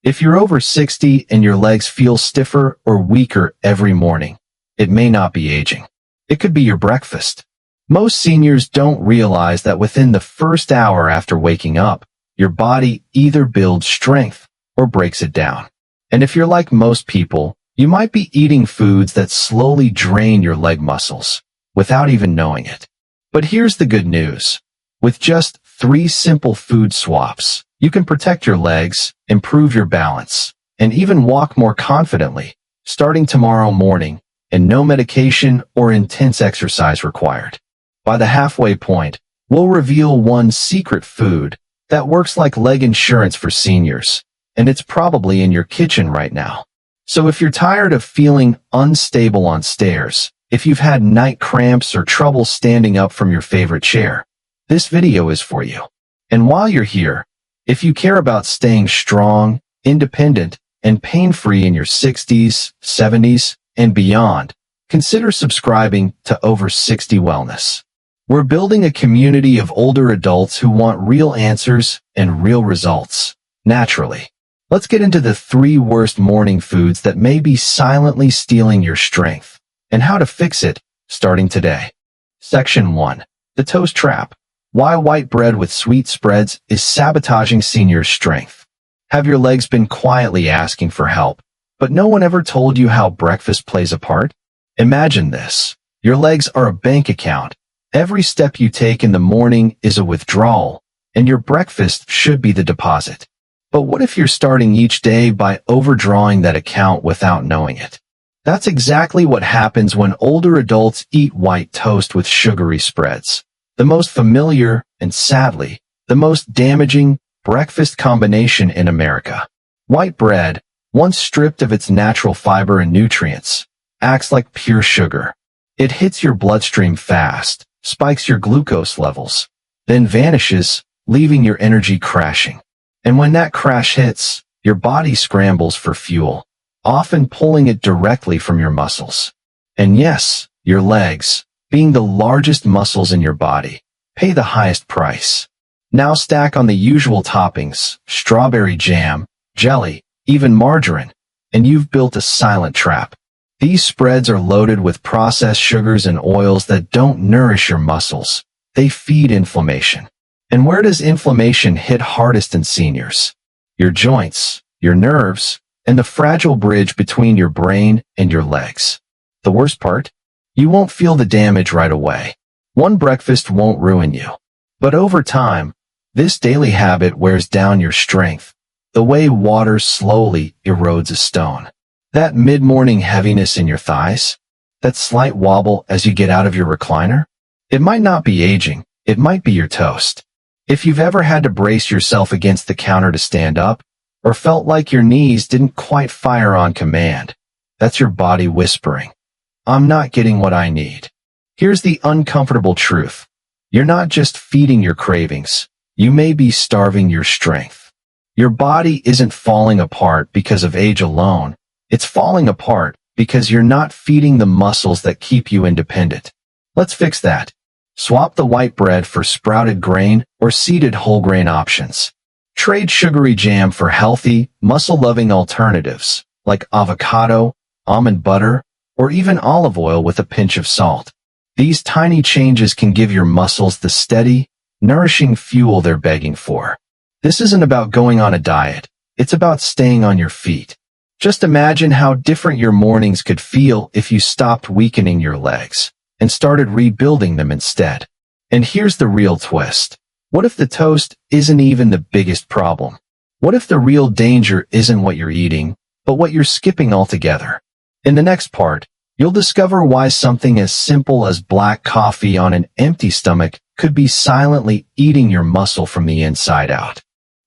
If you're over 60 and your legs feel stiffer or weaker every morning, it may not be aging. It could be your breakfast. Most seniors don't realize that within the first hour after waking up, your body either builds strength or breaks it down. And if you're like most people, you might be eating foods that slowly drain your leg muscles without even knowing it. But here's the good news. With just 3 simple food swaps, you can protect your legs, improve your balance, and even walk more confidently, starting tomorrow morning, and no medication or intense exercise required. By the halfway point, we'll reveal one secret food that works like leg insurance for seniors, and it's probably in your kitchen right now. So if you're tired of feeling unstable on stairs, if you've had night cramps or trouble standing up from your favorite chair, this video is for you. And while you're here, if you care about staying strong, independent, and pain-free in your 60s, 70s, and beyond, consider subscribing to Over 60 Wellness. We're building a community of older adults who want real answers and real results, naturally. Let's get into the 3 worst morning foods that may be silently stealing your strength, and how to fix it, starting today. Section 1. The Toast Trap. Why white bread with sweet spreads is sabotaging seniors' strength. Have your legs been quietly asking for help, but no one ever told you how breakfast plays a part? Imagine this. Your legs are a bank account. Every step you take in the morning is a withdrawal, and your breakfast should be the deposit. But what if you're starting each day by overdrawing that account without knowing it? That's exactly what happens when older adults eat white toast with sugary spreads. The most familiar, and sadly, the most damaging, breakfast combination in America. White bread, once stripped of its natural fiber and nutrients, acts like pure sugar. It hits your bloodstream fast, spikes your glucose levels, then vanishes, leaving your energy crashing. And when that crash hits, your body scrambles for fuel, often pulling it directly from your muscles. And yes, your legs, being the largest muscles in your body, pay the highest price. Now stack on the usual toppings, strawberry jam, jelly, even margarine, and you've built a silent trap. These spreads are loaded with processed sugars and oils that don't nourish your muscles. They feed inflammation. And where does inflammation hit hardest in seniors? Your joints, your nerves, and the fragile bridge between your brain and your legs. The worst part? You won't feel the damage right away. One breakfast won't ruin you. But over time, this daily habit wears down your strength, the way water slowly erodes a stone. That mid-morning heaviness in your thighs, that slight wobble as you get out of your recliner, it might not be aging, it might be your toast. If you've ever had to brace yourself against the counter to stand up, or felt like your knees didn't quite fire on command, that's your body whispering, "I'm not getting what I need." Here's the uncomfortable truth. You're not just feeding your cravings, you may be starving your strength. Your body isn't falling apart because of age alone, it's falling apart because you're not feeding the muscles that keep you independent. Let's fix that. Swap the white bread for sprouted grain or seeded whole grain options. Trade sugary jam for healthy, muscle-loving alternatives like avocado, almond butter, or even olive oil with a pinch of salt. These tiny changes can give your muscles the steady, nourishing fuel they're begging for. This isn't about going on a diet. It's about staying on your feet. Just imagine how different your mornings could feel if you stopped weakening your legs and started rebuilding them instead. And here's the real twist. What if the toast isn't even the biggest problem? What if the real danger isn't what you're eating, but what you're skipping altogether? In the next part, you'll discover why something as simple as black coffee on an empty stomach could be silently eating your muscle from the inside out.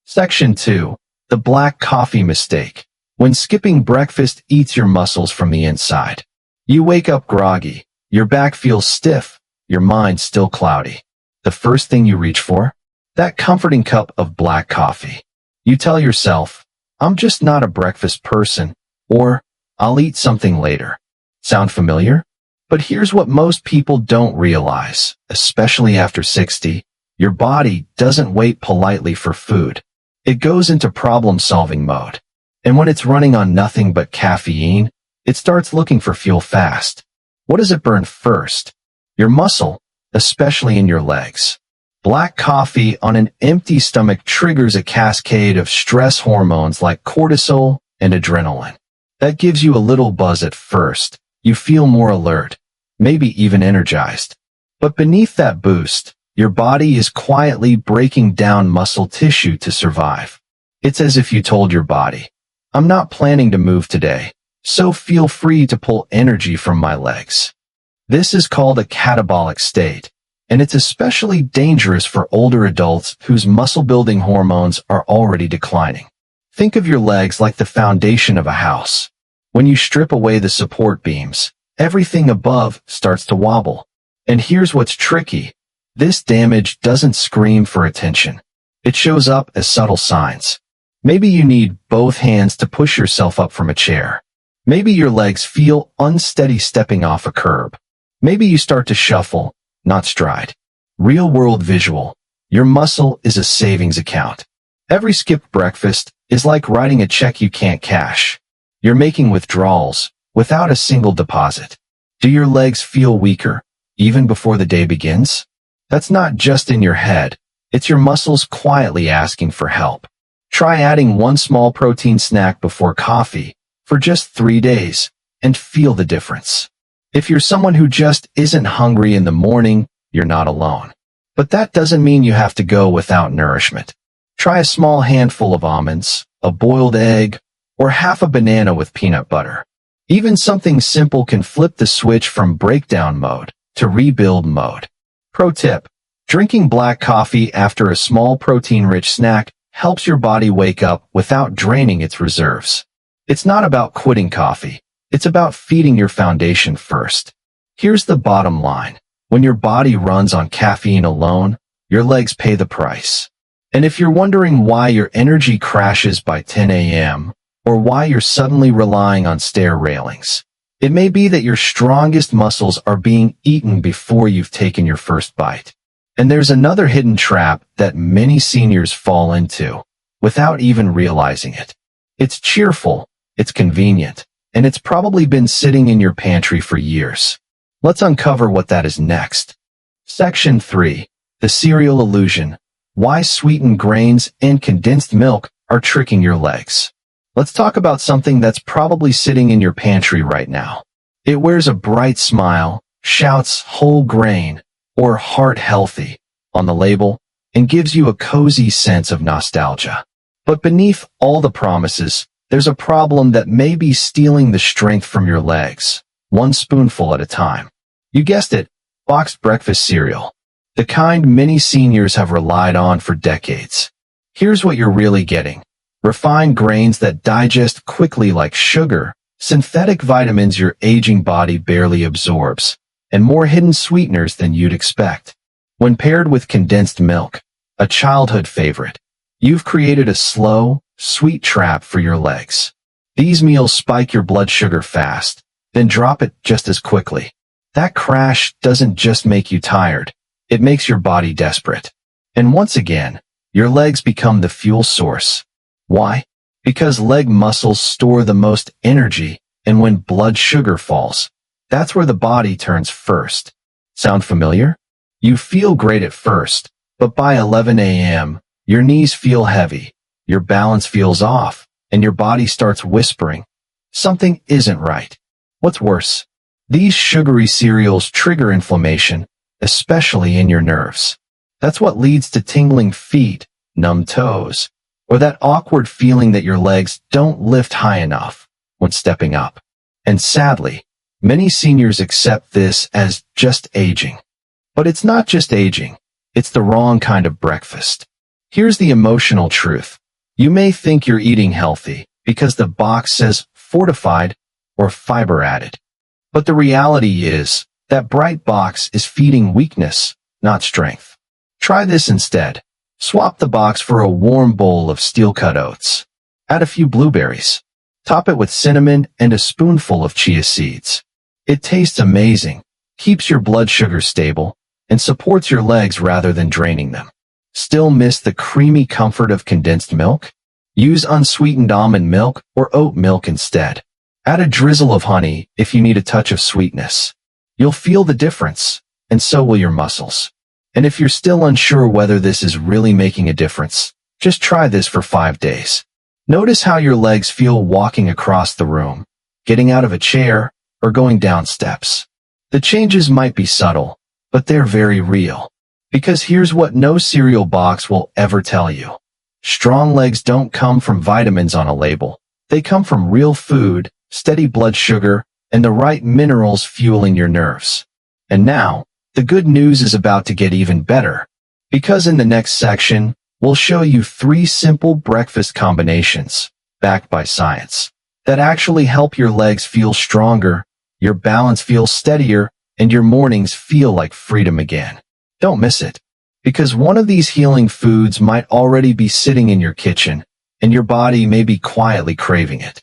Section 2. The black coffee mistake. When skipping breakfast eats your muscles from the inside. You wake up groggy, your back feels stiff, your mind still cloudy. The first thing you reach for? That comforting cup of black coffee. You tell yourself, "I'm just not a breakfast person," or "I'll eat something later." Sound familiar? But here's what most people don't realize, especially after 60. Your body doesn't wait politely for food. It goes into problem-solving mode. And when it's running on nothing but caffeine, it starts looking for fuel fast. What does it burn first? Your muscle, especially in your legs. Black coffee on an empty stomach triggers a cascade of stress hormones like cortisol and adrenaline. That gives you a little buzz at first. You feel more alert, maybe even energized. But beneath that boost, your body is quietly breaking down muscle tissue to survive. It's as if you told your body, I'm not planning to move today, so feel free to pull energy from my legs. This is called a catabolic state, and it's especially dangerous for older adults whose muscle-building hormones are already declining. Think of your legs like the foundation of a house. When you strip away the support beams, everything above starts to wobble. And here's what's tricky. This damage doesn't scream for attention. It shows up as subtle signs. Maybe you need both hands to push yourself up from a chair. Maybe your legs feel unsteady stepping off a curb. Maybe you start to shuffle, not stride. Real-world visual. Your muscle is a savings account. Every skipped breakfast is like writing a check you can't cash. You're making withdrawals without a single deposit. Do your legs feel weaker, even before the day begins? That's not just in your head. It's your muscles quietly asking for help. Try adding one small protein snack before coffee for just 3 days and feel the difference. If you're someone who just isn't hungry in the morning, you're not alone. But that doesn't mean you have to go without nourishment. Try a small handful of almonds, a boiled egg, or half a banana with peanut butter. Even something simple can flip the switch from breakdown mode to rebuild mode. Pro tip: drinking black coffee after a small protein-rich snack helps your body wake up without draining its reserves. It's not about quitting coffee. It's about feeding your foundation first. Here's the bottom line. When your body runs on caffeine alone, your legs pay the price. And if you're wondering why your energy crashes by 10 a.m., or why you're suddenly relying on stair railings, it may be that your strongest muscles are being eaten before you've taken your first bite. And there's another hidden trap that many seniors fall into without even realizing it. It's cheerful, it's convenient, and it's probably been sitting in your pantry for years. Let's uncover what that is next. Section 3. The cereal illusion. Why sweetened grains and condensed milk are tricking your legs. Let's talk about something that's probably sitting in your pantry right now. It wears a bright smile, shouts whole grain or heart healthy on the label, and gives you a cozy sense of nostalgia. But beneath all the promises, there's a problem that may be stealing the strength from your legs, one spoonful at a time. You guessed it, boxed breakfast cereal. The kind many seniors have relied on for decades. Here's what you're really getting. Refined grains that digest quickly like sugar, synthetic vitamins your aging body barely absorbs, and more hidden sweeteners than you'd expect. When paired with condensed milk, a childhood favorite, you've created a slow, sweet trap for your legs. These meals spike your blood sugar fast, then drop it just as quickly. That crash doesn't just make you tired, it makes your body desperate. And once again, your legs become the fuel source. Why? Because leg muscles store the most energy, and when blood sugar falls, that's where the body turns first. Sound familiar? You feel great at first, but by 11 a.m., your knees feel heavy, your balance feels off, and your body starts whispering, something isn't right. What's worse? These sugary cereals trigger inflammation, especially in your nerves. That's what leads to tingling feet, numb toes, or that awkward feeling that your legs don't lift high enough when stepping up. And sadly, many seniors accept this as just aging. But it's not just aging, it's the wrong kind of breakfast. Here's the emotional truth. You may think you're eating healthy because the box says fortified or fiber added. But the reality is that bright box is feeding weakness, not strength. Try this instead. Swap the box for a warm bowl of steel-cut oats. Add a few blueberries. Top it with cinnamon and a spoonful of chia seeds. It tastes amazing, keeps your blood sugar stable, and supports your legs rather than draining them. Still miss the creamy comfort of condensed milk? Use unsweetened almond milk or oat milk instead. Add a drizzle of honey if you need a touch of sweetness. You'll feel the difference, and so will your muscles. And if you're still unsure whether this is really making a difference, just try this for 5 days. Notice how your legs feel walking across the room, getting out of a chair, or going down steps. The changes might be subtle, but they're very real. Because here's what no cereal box will ever tell you. Strong legs don't come from vitamins on a label. They come from real food, steady blood sugar, and the right minerals fueling your nerves. And now, the good news is about to get even better. Because in the next section, we'll show you 3 simple breakfast combinations, backed by science, that actually help your legs feel stronger, your balance feel steadier, and your mornings feel like freedom again. Don't miss it, because one of these healing foods might already be sitting in your kitchen, and your body may be quietly craving it.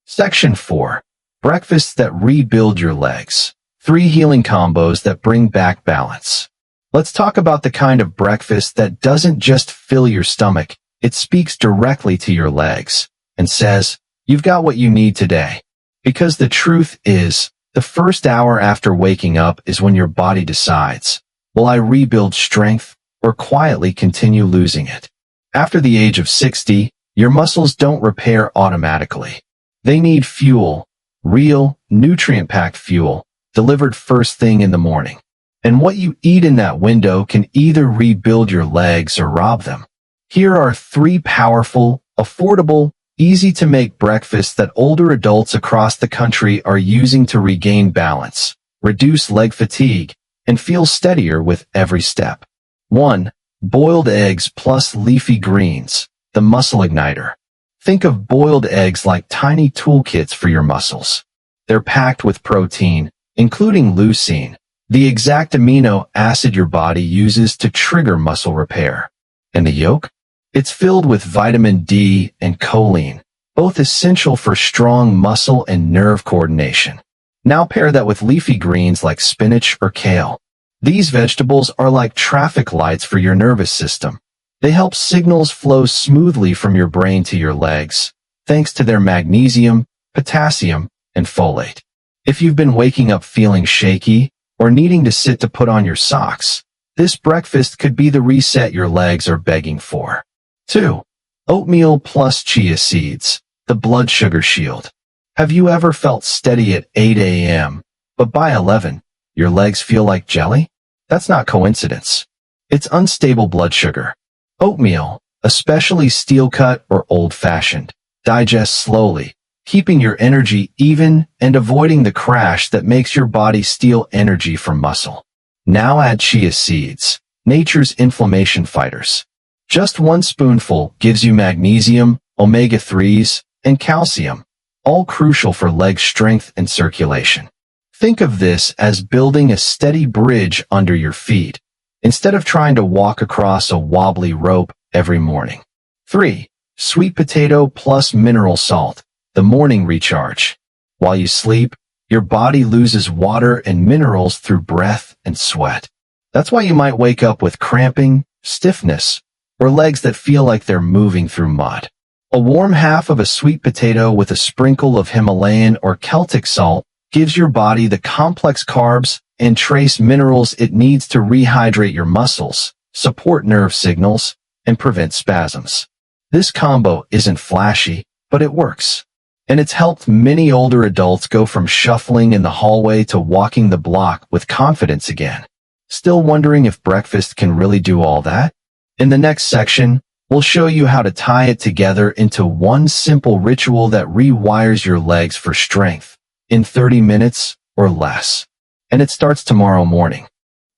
Section 4. Breakfasts that rebuild your legs. 3 healing combos that bring back balance. Let's talk about the kind of breakfast that doesn't just fill your stomach, it speaks directly to your legs, and says, you've got what you need today. Because the truth is, the first hour after waking up is when your body decides, will I rebuild strength, or quietly continue losing it? After the age of 60, your muscles don't repair automatically. They need fuel, real, nutrient-packed fuel, delivered first thing in the morning. And what you eat in that window can either rebuild your legs or rob them. Here are 3 powerful, affordable, easy-to-make breakfasts that older adults across the country are using to regain balance, reduce leg fatigue, and feel steadier with every step. 1. Boiled eggs plus leafy greens, the muscle igniter. Think of boiled eggs like tiny toolkits for your muscles. They're packed with protein, including leucine, the exact amino acid your body uses to trigger muscle repair. And the yolk? It's filled with vitamin D and choline, both essential for strong muscle and nerve coordination. Now pair that with leafy greens like spinach or kale. These vegetables are like traffic lights for your nervous system. They help signals flow smoothly from your brain to your legs, thanks to their magnesium, potassium, and folate. If you've been waking up feeling shaky, or needing to sit to put on your socks, this breakfast could be the reset your legs are begging for. 2. Oatmeal plus chia seeds, the blood sugar shield. Have you ever felt steady at 8 a.m., but by 11, your legs feel like jelly? That's not coincidence. It's unstable blood sugar. Oatmeal, especially steel-cut or old-fashioned, digests slowly, keeping your energy even and avoiding the crash that makes your body steal energy from muscle. Now add chia seeds, nature's inflammation fighters. Just 1 spoonful gives you magnesium, omega-3s, and calcium, all crucial for leg strength and circulation. Think of this as building a steady bridge under your feet, instead of trying to walk across a wobbly rope every morning. 3. Sweet potato plus mineral salt, the morning recharge. While you sleep, your body loses water and minerals through breath and sweat. That's why you might wake up with cramping, stiffness, or legs that feel like they're moving through mud. A warm half of a sweet potato with a sprinkle of Himalayan or Celtic salt gives your body the complex carbs and trace minerals it needs to rehydrate your muscles, support nerve signals, and prevent spasms. This combo isn't flashy, but it works. And it's helped many older adults go from shuffling in the hallway to walking the block with confidence again. Still wondering if breakfast can really do all that? In the next section, we'll show you how to tie it together into one simple ritual that rewires your legs for strength in 30 minutes or less. And it starts tomorrow morning.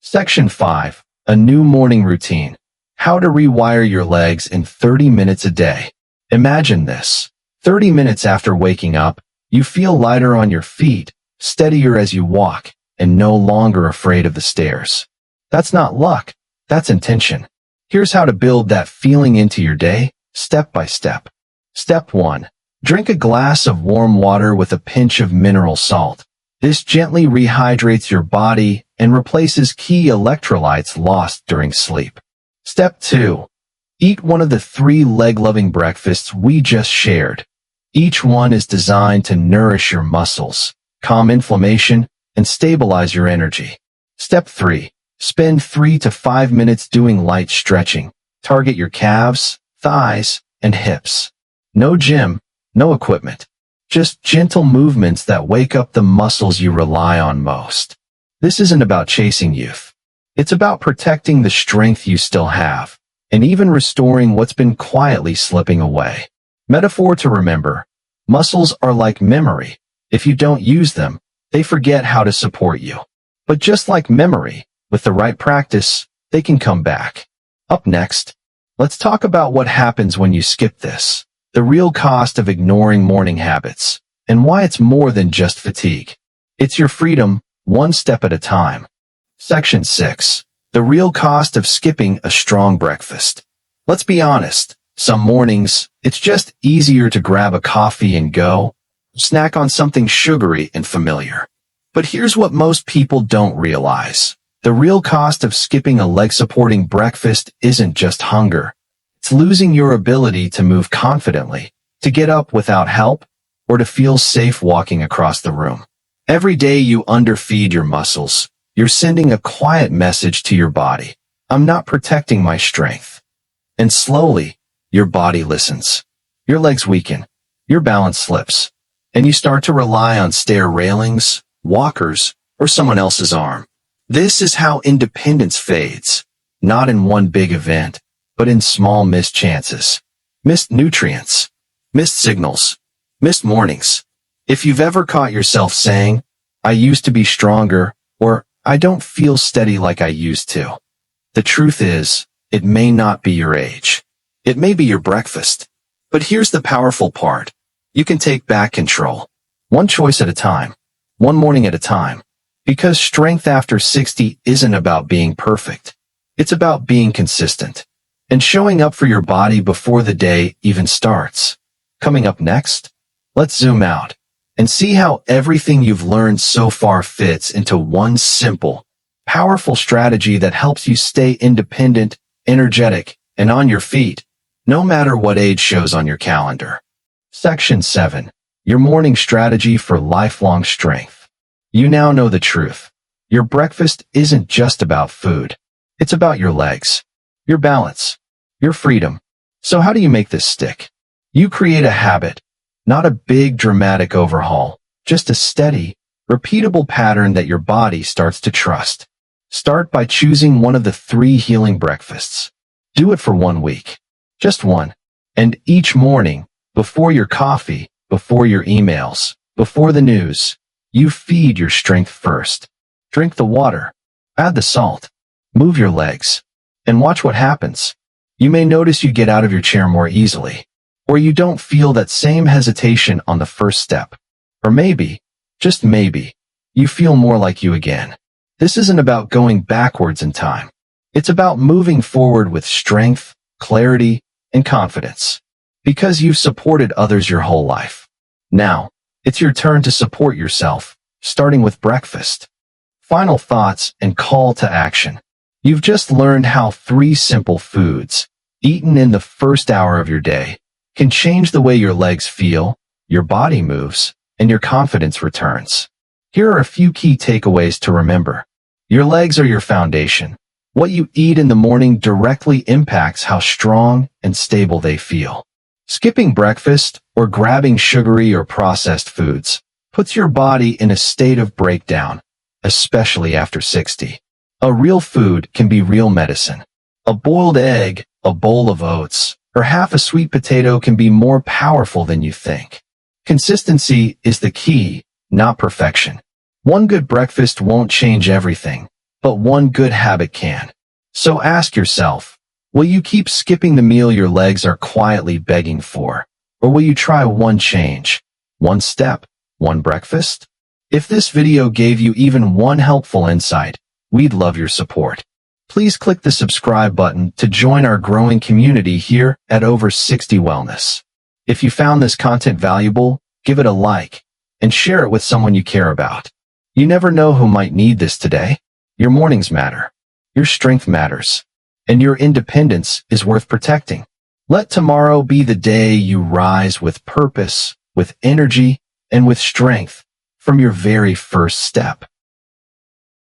Section 5. A new morning routine. How to rewire your legs in 30 minutes a day. Imagine this. 30 minutes after waking up, you feel lighter on your feet, steadier as you walk, and no longer afraid of the stairs. That's not luck, that's intention. Here's how to build that feeling into your day, step by step. Step 1. Drink a glass of warm water with a pinch of mineral salt. This gently rehydrates your body and replaces key electrolytes lost during sleep. Step 2. Eat one of the 3 leg-loving breakfasts we just shared. Each one is designed to nourish your muscles, calm inflammation, and stabilize your energy. Step 3. Spend 3 to 5 minutes doing light stretching. Target your calves, thighs, and hips. No gym, no equipment. Just gentle movements that wake up the muscles you rely on most. This isn't about chasing youth. It's about protecting the strength you still have, and even restoring what's been quietly slipping away. Metaphor to remember. Muscles are like memory. If you don't use them, they forget how to support you. But just like memory, with the right practice, they can come back. Up next, let's talk about what happens when you skip this, the real cost of ignoring morning habits, and why it's more than just fatigue. It's your freedom, one step at a time. Section 6. The real cost of skipping a strong breakfast. Let's be honest, some mornings, it's just easier to grab a coffee and go, snack on something sugary and familiar. But here's what most people don't realize. The real cost of skipping a leg-supporting breakfast isn't just hunger. It's losing your ability to move confidently, to get up without help, or to feel safe walking across the room. Every day you underfeed your muscles, you're sending a quiet message to your body. I'm not protecting my strength. And slowly, your body listens. Your legs weaken, your balance slips, and you start to rely on stair railings, walkers, or someone else's arm. This is how independence fades, not in one big event, but in small missed chances, missed nutrients, missed signals, missed mornings. If you've ever caught yourself saying, I used to be stronger, or I don't feel steady like I used to, the truth is, it may not be your age. It may be your breakfast. But here's the powerful part. You can take back control. One choice at a time. One morning at a time. Because strength after 60 isn't about being perfect. It's about being consistent. And showing up for your body before the day even starts. Coming up next, let's zoom out and see how everything you've learned so far fits into one simple, powerful strategy that helps you stay independent, energetic, and on your feet, no matter what age shows on your calendar. Section 7. Your morning strategy for lifelong strength. You now know the truth. Your breakfast isn't just about food. It's about your legs, your balance, your freedom. So how do you make this stick? You create a habit, not a big dramatic overhaul, just a steady, repeatable pattern that your body starts to trust. Start by choosing one of the 3 healing breakfasts. Do it for 1 week. Just one. And each morning, before your coffee, before your emails, before the news, you feed your strength first. Drink the water. Add the salt. Move your legs. And watch what happens. You may notice you get out of your chair more easily. Or you don't feel that same hesitation on the first step. Or maybe, just maybe, you feel more like you again. This isn't about going backwards in time. It's about moving forward with strength, clarity, and confidence. Because you've supported others your whole life. Now, it's your turn to support yourself, starting with breakfast. Final thoughts and call to action. You've just learned how 3 simple foods, eaten in the first hour of your day, can change the way your legs feel, your body moves, and your confidence returns. Here are a few key takeaways to remember. Your legs are your foundation. What you eat in the morning directly impacts how strong and stable they feel. Skipping breakfast or grabbing sugary or processed foods puts your body in a state of breakdown, especially after 60. A real food can be real medicine. A boiled egg, a bowl of oats, or half a sweet potato can be more powerful than you think. Consistency is the key, not perfection. One good breakfast won't change everything, but one good habit can. So ask yourself, will you keep skipping the meal your legs are quietly begging for? Or will you try one change, one step, one breakfast? If this video gave you even one helpful insight, we'd love your support. Please click the subscribe button to join our growing community here at Over 60 Wellness. If you found this content valuable, give it a like and share it with someone you care about. You never know who might need this today. Your mornings matter. Your strength matters. and your independence is worth protecting. Let tomorrow be the day you rise with purpose, with energy, and with strength from your very first step.